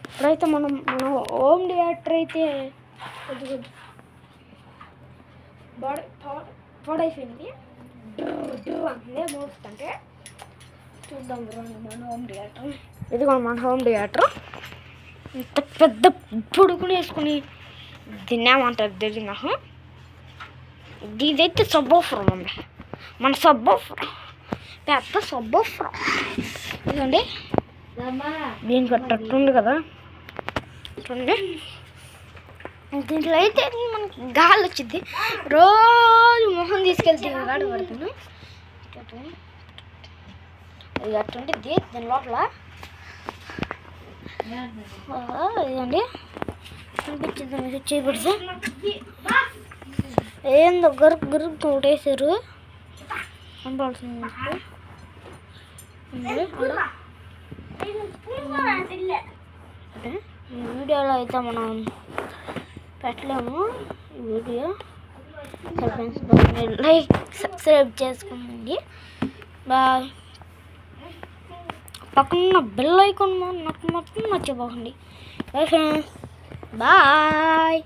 ఇప్పుడైతే మన home theatre అయితే పాడైపోయింది. అందే మోస్తుంటే చూద్దాం మన హోమ్ థియేటర్. ఇదిగో మన హోమ్ థియేటర్. ఇంత పెద్ద పొడుగుని వేసుకుని తిన్నామంటారు తెలియదు నాకు. ఇదైతే సబ్బోఫర్ మమ్మీ, మన సబ్బోఫర్, పెద్ద సబ్బోఫర్. ఇదండి దీనికి కట్టుంది కదా చూడండి. దీంట్లో అయితే మనకి గాలి వచ్చింది. రోజు మొహం తీసుకెళ్తే గాడి పడుతుంది. ఇది అట్టుంటుంది దీని లోపల. ఇదండి అనిపించింది మీకు చేయకూడదు. ఏందో గరుకు గరుకు తోటేశారు కనపడుతుంది. ఈ వీడియోలో అయితే మనం పెట్టలేము. ఈ వీడియో లైక్ సబ్స్క్రైబ్ చేసుకోండి. బాయ్. పక్కన బెల్ ఐకాన్ నాకు మాత్రం మర్చిపోకండి. Bye friends. బాయ్.